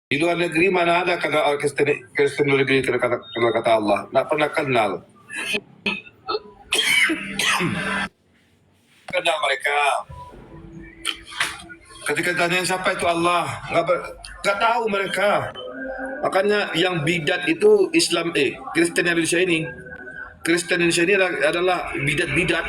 Di luar negeri mana ada kata Kristen luar negeri kata Allah? Nggak pernah kenal. Kenal mereka. Ketika tanya siapa itu Allah, nggak tahu mereka. Makanya yang bidat itu Kristen Indonesia ini. Kristen Indonesia ini adalah bidat-bidat.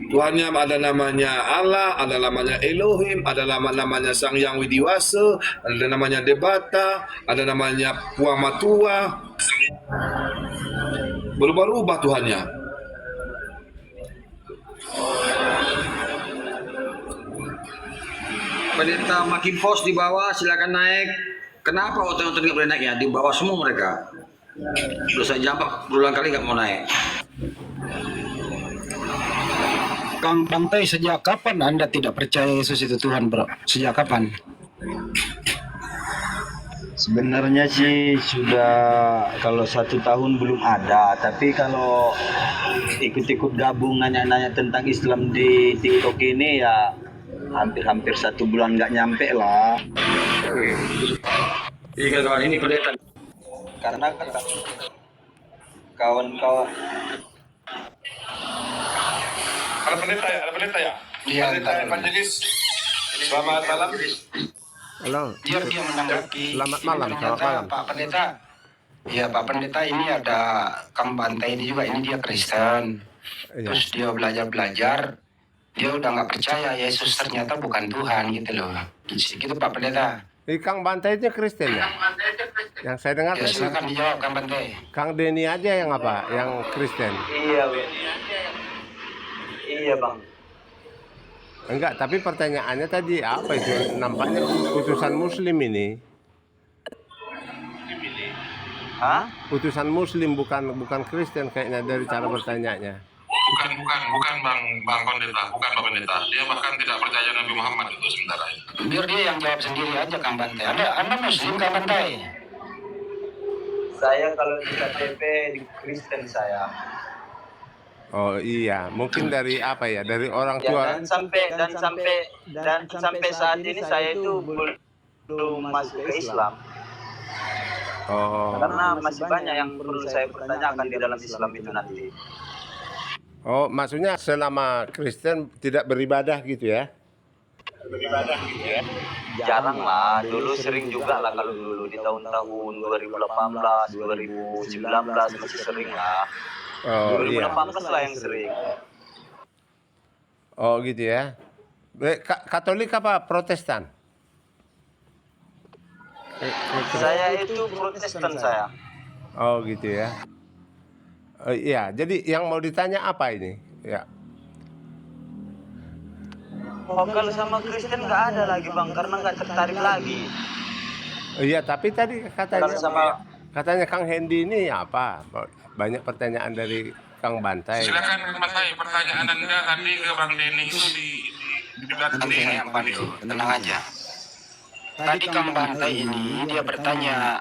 Tuhannya ada namanya Allah, ada namanya Elohim, ada namanya Sang Yang Widiwasa, ada namanya Debata, ada namanya Puang Matua. Berubah-ubah Tuhannya. Pendeta makin pos di bawah, silakan naik. Kenapa hotel-hotel nggak boleh naik ya? Di bawah semua mereka. Sudah saya jambak berulang kali nggak mau naik. Kang Bantai, sejak kapan Anda tidak percaya Yesus itu Tuhan, bro? Sejak kapan? Sebenarnya sih sudah, kalau 1 tahun belum ada, tapi kalau ikut-ikut gabung nanya-nanya tentang Islam di TikTok ini ya hampir 1 bulan nggak nyampe lah. Iya kawan, ini pendeta. Karena kawan-kawan Ada pendeta ya? Iya, Pendeta evangelis. Selamat malam. Halo. Dia menanggapi. Selamat malam, selamat malam. Pak Pendeta. Ya Pak Pendeta, ini ada Kang Bantai ini juga, ini dia Kristen. Terus dia belajar, dia udah nggak percaya Yesus ternyata bukan Tuhan gitu loh. Gitu Pak Pendeta. Kang Bantai itu Kristen ya? Yang saya dengar Ya silakan dijawab Kang Bantai. Kang Denny aja yang apa? Yang Kristen? iya bang. Enggak, tapi pertanyaannya tadi apa itu? Nampaknya putusan Muslim ini. Hah? Putusan Muslim bukan Kristen kayaknya dari cara bertanyanya. Bukan Bang Pendeta, bukan Pak Pendeta. Dia bahkan tidak percaya Nabi Muhammad itu sementara ini. Biar dia yang jawab sendiri aja Kang Bantai. Anda Muslim Kang Bantai? Saya kalau di KTP di Kristen saya. Oh iya, mungkin dari apa ya? Dari orang tua. Dan sampai saat ini saya itu belum masuk ke Islam. Oh. Karena masih banyak yang perlu saya pertanyakan di dalam Islam itu nanti. Oh, maksudnya selama Kristen tidak beribadah gitu ya? Jarang lah, dulu sering juga lah, kalau dulu di tahun-tahun 2018, 2019 masih sering lah. Oh iya. 2018 lah yang sering. Oh gitu ya. Katolik apa Protestan? Saya itu Protestan saya. Oh gitu ya. Iya, jadi yang mau ditanya apa ini? Ya. Oh, kalau sama Kristen nggak ada lagi bang, karena nggak tertarik lagi. Iya, tapi tadi Kalau sama katanya Kang Hendy ini apa? Banyak pertanyaan dari Kang Bantai. Silakan Kang Bantai, pertanyaan Anda tadi ke Bang Denny itu di debat Nanti saya yang bantu, tenang aja. Tadi Kang Bantai ini dia bertanya,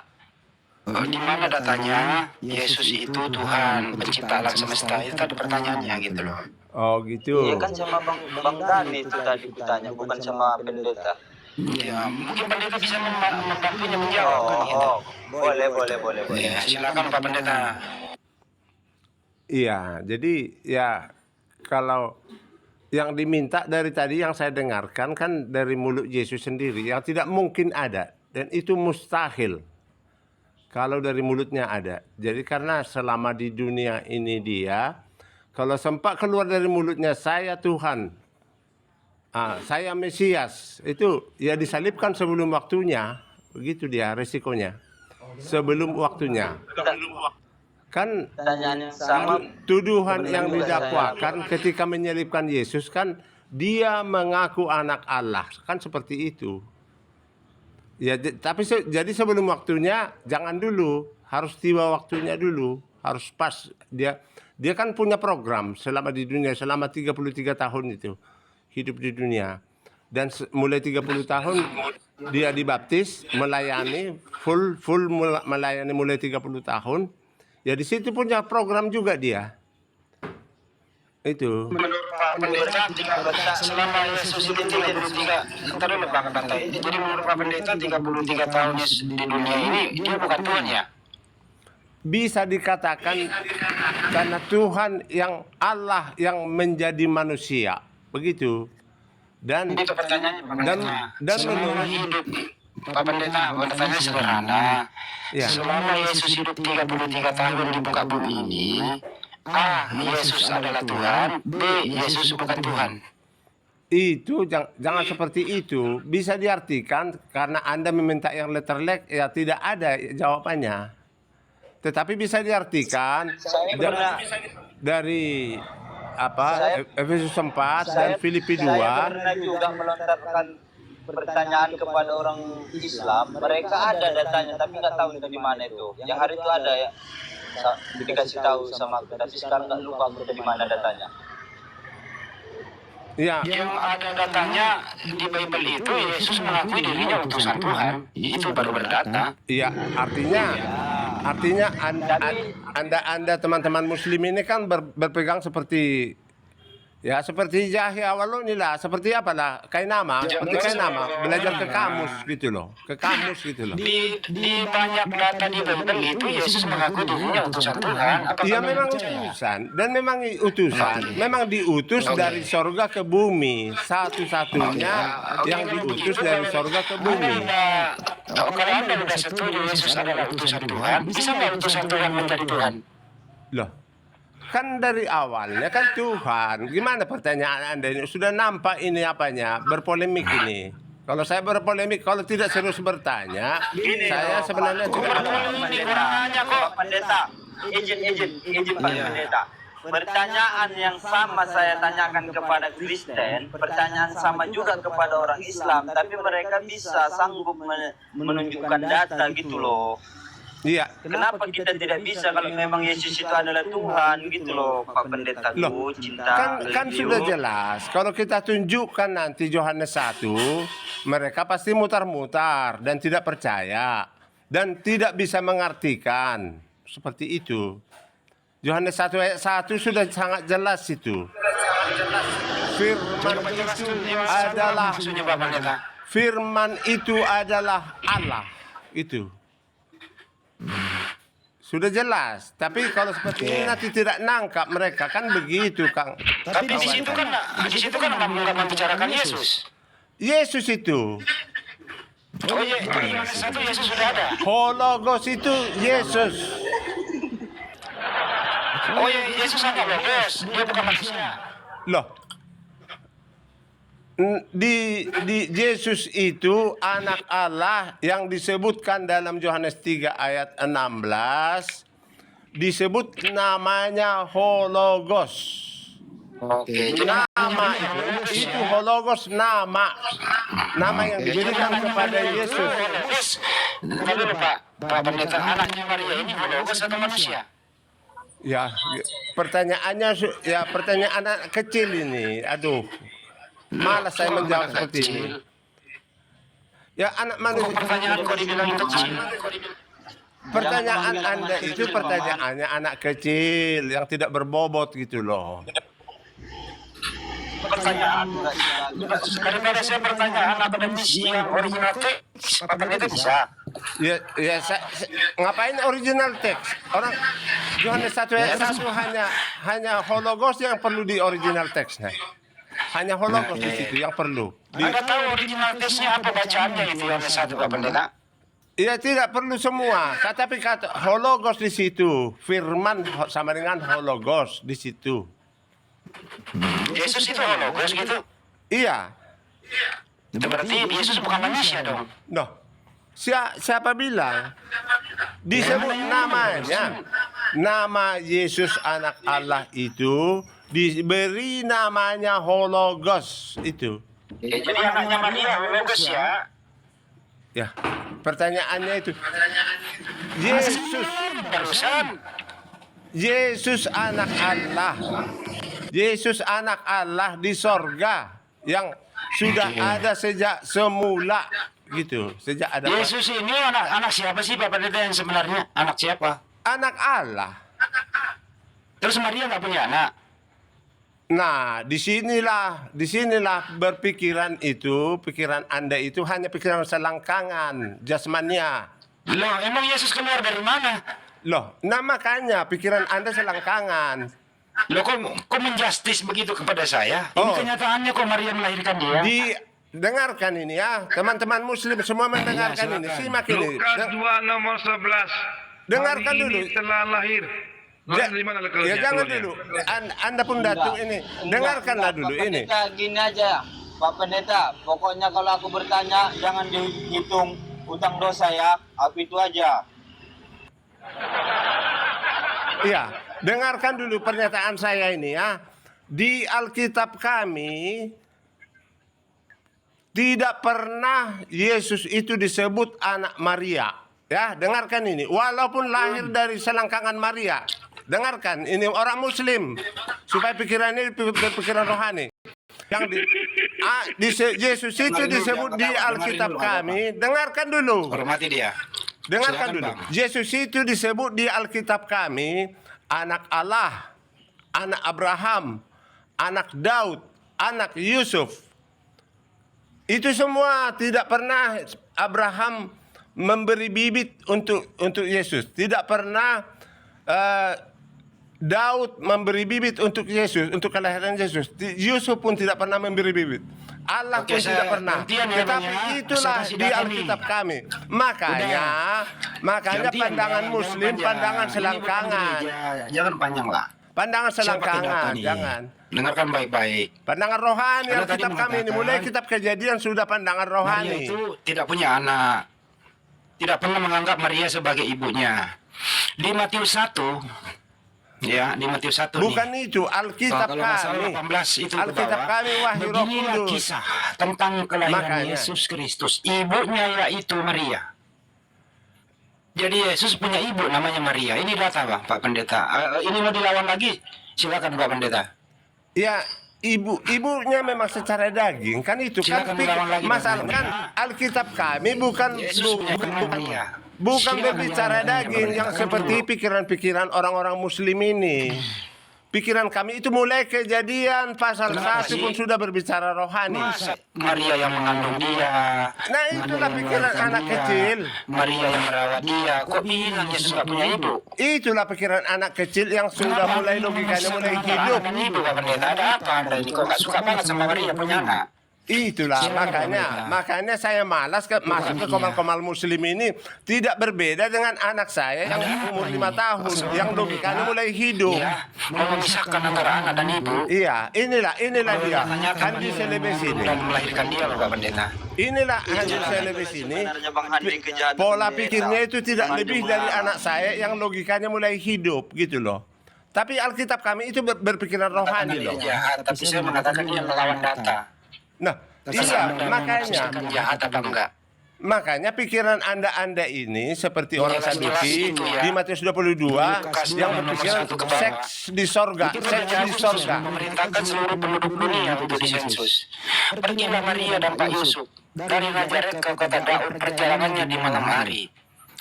di mana datanya Yesus itu Tuhan pencipta alam semesta, itu tadi pertanyaannya gitu loh. Oh gitu. iya kan sama bang Dani itu tadi kutanya, bukan sama pendeta. Ya mungkin pendeta bisa membantunya menjawab kan gitu. Boleh. Ya silakan Pak Pendeta. Iya, jadi ya kalau yang diminta dari tadi yang saya dengarkan kan dari mulut Yesus sendiri yang tidak mungkin ada dan itu mustahil kalau dari mulutnya ada. Jadi karena selama di dunia ini dia kalau sempat keluar dari mulutnya saya Tuhan, saya Mesias, itu ya disalibkan sebelum waktunya, begitu dia resikonya. Sebelum waktunya. Kan Sama tuduhan yang didakwakan ketika menyalibkan Yesus kan dia mengaku anak Allah, kan seperti itu. Ya, tapi jadi sebelum waktunya jangan dulu, harus tiba waktunya dulu, harus pas. Dia kan punya program selama di dunia, selama 33 tahun itu hidup di dunia. Dan mulai 30 tahun dia dibaptis, melayani full melayani mulai 30 tahun. Ya di situ punya program juga dia. Itu. Menurut Pak Pendeta, selama Yesus itu 33, ntar dulu Pak Pantai. Jadi menurut Pak Pendeta 33 tahun Yesus di dunia ini, dia bukan Tuhan ya? Bisa dikatakan karena Tuhan yang Allah yang menjadi manusia. Begitu. Dan Itu pertanyaannya Pak dan Pendeta. dan Selama menurut hidup, Pak Pendeta, pertanyaan sederhana. Ya. Selama Yesus hidup 33 tahun di muka bumi ini, A. Yesus adalah Tuhan, B. Yesus bukan Tuhan. itu jangan seperti itu. Bisa diartikan karena Anda meminta yang letterlek ya tidak ada jawabannya. Tetapi bisa diartikan dari apa Efesus 4 dan Filipi 2. Saya pernah juga melontarkan pertanyaan kepada orang Islam. Mereka ada datanya, tapi nggak tahu itu di mana itu. Yang hari itu ada ya, dikasih tahu sama aku. Tapi sekarang nggak lupa aku di mana datanya. Ya, Yang ada datanya di Bible itu Yesus mengakui dirinya utusan Tuhan. Itu baru berdata. iya artinya Anda teman-teman Muslim ini kan berpegang seperti ya seperti Yahya Waluni lah, seperti apalah kayak nama, belajar ke kamus gitu loh, Di banyak data di Bible itu Yesus mengaku dirinya utusan Tuhan. Apa Iya kamu memang percaya? utusan dan memang utusan, memang diutus dari sorga ke bumi, satu-satunya yang diutus dari sorga ke bumi. Kalau Anda sudah setuju Yesus adalah utusan Tuhan, bisa nggak utusan Tuhan menjadi Tuhan? Loh, kan dari awalnya kan Tuhan. Gimana pertanyaan Anda ini? Sudah nampak ini apanya? Berpolemik ini. Kalau saya berpolemik, kalau tidak serius bertanya, saya sebenarnya juga Pendeta, izin Pak Pendeta. Pertanyaan yang sama saya tanyakan kepada Kristen, pertanyaan sama juga kepada orang Islam, tapi mereka bisa sanggup menunjukkan data gitu loh. Iya. Kenapa kita tidak bisa kalau memang Yesus itu adalah Tuhan gitu loh, Pak Pendeta Loh, cinta. kan sudah jelas. Kalau kita tunjukkan nanti Yohanes 1, mereka pasti mutar-mutar dan tidak percaya dan tidak bisa mengartikan. Seperti itu. Yohanes 1 ayat 1 sudah sangat jelas itu. Firman itu adalah Allah. Itu. Sudah jelas, tapi kalau seperti ini nanti tidak nangkap mereka kan begitu, Kang. Tapi di situ kan nggak membicarakan Yesus. Yesus itu, Oh iya, di Yohanes 1 Yesus sudah ada. Hologos itu Yesus. Oh iya, Yesus ada logos, dia bukan manusia. Loh, di Yesus itu anak Allah yang disebutkan dalam Yohanes 3 ayat 16 disebut namanya Hologos. Oke, Nama itu Hologos, nama yang diberikan kepada Yesus. Hologos. Kalau Pak Pendeta, anaknya Maria ini hologos atau manusia? Ya, pertanyaannya pertanyaan anak kecil ini. Aduh. Malas saya menjawab seperti ini. Ya anak manusia. Pertanyaan kok dibilang kecil. Pertanyaan Anda itu pertanyaannya anak kecil yang tidak berbobot gitu loh. Pertanyaan. Daripada saya pertanyaan akademis yang original teks, Pak Pendeta bisa. Ngapain original teks? Orang Yohanes 1 ayat 1 hanya Hologos yang perlu di original teksnya. Hanya Hologos di situ yang perlu. Anda tahu original teksnya apa bacaannya itu Yohanes 1, Pak Pendeta? Ya tidak perlu semua, tapi kata Hologos di situ, firman sama dengan Hologos di situ. Yesus itu hologos gitu. Iya. Itu berarti Yesus bukan manusia dong. Noh, siapa bilang? Disebut namanya. Nama Yesus anak Allah itu diberi namanya Hologos itu. Ya, jadi anaknya Maria hologos ya. Ya, pertanyaannya itu. Yesus anak Allah. Yesus anak Allah di sorga yang sudah ada sejak semula gitu. Sejak ada Yesus ini anak siapa sih Pak Pendeta yang sebenarnya? Anak siapa? anak Allah. Terus Maria nggak punya anak? Nah, disinilah berpikiran itu, pikiran Anda itu hanya pikiran selangkangan, jasmania. Loh, emang Yesus keluar dari mana? Loh, nah makanya pikiran Anda selangkangan. Loh, kok menjustis begitu kepada saya? Ini Oh. kenyataannya kok Maria melahirkan dia. Dengarkan ini ya, teman-teman Muslim semua mendengarkan ini. Simak ini. Lukas 2 nomor 11. Dengarkan Hari dulu. ini telah lahir. Di mana Ya jangan dulu. Anda pun datuk ini. Dengarkanlah dulu Pak ini. Pendeta, gini aja, Pak Pendeta. Pokoknya kalau aku bertanya, jangan dihitung utang dosa ya. Aku itu aja. Iya, dengarkan dulu pernyataan saya ini ya. Di Alkitab kami tidak pernah Yesus itu disebut anak Maria. Ya, dengarkan ini. Walaupun lahir dari selangkangan Maria. Dengarkan, ini orang Muslim supaya pikiran ini berpikiran rohani. Yang Yesus itu disebut di Alkitab kami. Dengarkan dulu. Hormati dia. Dengarkan Silakan, dulu. Bang. Yesus itu disebut di Alkitab kami anak Allah, anak Abraham, anak Daud, anak Yusuf. Itu semua tidak pernah Abraham memberi bibit untuk Yesus. Tidak pernah Daud memberi bibit untuk Yesus, untuk kelahiran Yesus. Yusuf pun tidak pernah memberi bibit. Allah Oke, pun tidak saya pernah. gantian ya, Tetapi Bang, ya. itulah Saya kasih di data Alkitab nih. kami. Makanya Gantian, pandangan Bang, Muslim, jangan panjang. pandangan Ini selangkangan. bukan gereja, jangan panjang lah. Pandangan Saya pakai data selangkangan, nih. jangan. Dengarkan baik-baik. Pandangan rohani Karena Alkitab tadi kami ini. Mulai mengatakan kitab Kejadian sudah pandangan Maria rohani. itu tidak punya anak. Tidak pernah menganggap Maria sebagai ibunya. Di Matius 1, ya, di Matius 1 Bukan nih. itu, Alkitab Kalau nggak salah kami. 18 itu ke Alkitab bawah. kami Wahyu Roh Beginilah Kudus. kisah tentang kelahiran Makanya. Yesus Kristus. Ibunya yaitu Maria. Jadi Yesus punya ibu namanya Maria. Ini data, Bang, Pak Pendeta. Ini mau dilawan lagi? Silakan, Pak Pendeta. Ya, ibunya memang secara daging kan itu kan Silakan melawan lagi, masalah Bang. kan Alkitab kami bukan Yesus punya Maria. bukan Silakan berbicara melawan lagi, daging Bang. yang Dengarkan seperti dulu. pikiran-pikiran orang-orang Muslim ini. Pikiran kami itu mulai Kejadian pasal Kenapa 1 sih? pun sudah berbicara rohani. Masa Maria yang mengandung dia? Nah, itulah Maria yang pikiran melahirkan anak dia, kecil. Maria yang merawat dia. Kok bilang Yesus nggak punya ibu? Itulah pikiran anak kecil yang sudah mulai logikanya mulai hidup. Anak ibu, Pak Pendeta, ada apa Anda ini? Kok nggak suka banget sama Maria punya anak? Itulah Silakan, makanya saya malas masuk ke komal-komal Muslim ini tidak berbeda dengan anak saya yang umur 5 tahun yang logikanya mulai hidup. Ya, mau memisahkan antara anak dan ibu. Iya, inilah dia. Handi Selebes ini. Dan melahirkan dia, loh, Pak Pendeta. Inilah Handi Selebes ini. Sebenarnya Bang Handi kejahatan Pola pendeta. pikirnya itu tidak Bang Handi lebih dari melarang. anak saya yang logikanya mulai hidup gitu loh. Tapi Alkitab kami itu berpikiran rohani loh. Dia jahat, tapi saya mengatakan dia melawan data. Nah, iya makanya. Jahat apa enggak? Makanya pikiran Anda ini seperti orang Jelas Saduki itu ya. di Matius 22 Lukas yang nomor berpikiran 1 ke bawah. seks di sorga, Itu seks di sorga. memerintahkan seluruh penduduk dunia untuk disensus. Pergilah Maria dan Pak Yusuf dari Nazaret ke kota Daud, perjalanannya di malam hari.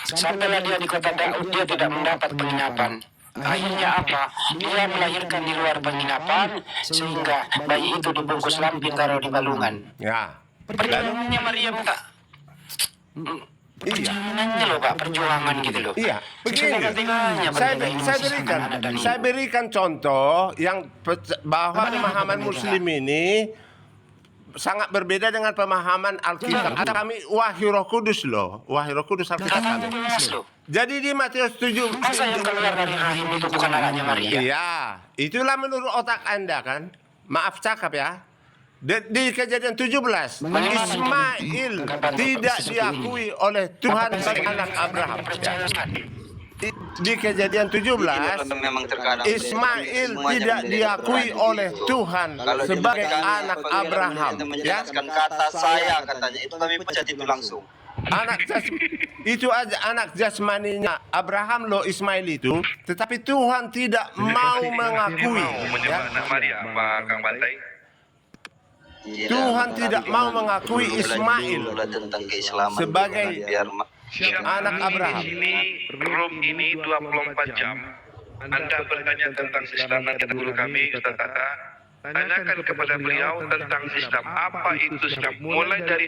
Sampailah dia di kota Daud, dia tidak mendapat penginapan. Akhirnya apa? Dia melahirkan di luar penginapan, sehingga bayi itu dibungkus lampin taruh di balungan. Ya. Perjalanannya Maria minta. Perjalanannya loh, Pak, perjuangan gitu loh. Iya, begini. Tengah-tengahnya Saya berikan contoh yang bahwa pemahaman Muslim ini sangat berbeda dengan pemahaman Alkitab. Ada kami Wahyu Roh Kudus loh, Wahyu Roh Kudus Alkitab kami. Jadi di Matius 7 Masa yang keluar dari rahim itu bukan anaknya Maria? Iya, itulah menurut otak Anda kan. Maaf cakap ya. Di Kejadian 17, Ismail tidak diakui oleh Tuhan sebagai anak Abraham. Di Kejadian 17, Memang terkadang Ismail semuanya tidak menjadi diakui peperangan oleh gitu. Tuhan Kalau di sebagai mereka ini, anak apabila Abraham. mereka Ya, menjelaskan kata saya katanya itu kami pecat itu langsung. itu aja anak jasmaninya Abraham loh Ismail itu, tetapi Tuhan tidak mau mengakui. Ya. Anak Maria, Pak Kang Bantai. Iya, Tuhan Bang tidak Handi, mau Bang. mengakui Dulu belajar Ismail dulu lah tentang keislaman sebagai dulu, biar anak Abraham. Di sini, Rom ini 24 jam. Anda bertanya tentang keislaman kata guru kami, Ustaz Tata. tanyakan kepada beliau tentang Islam. Apa itu Islam? Mulai dari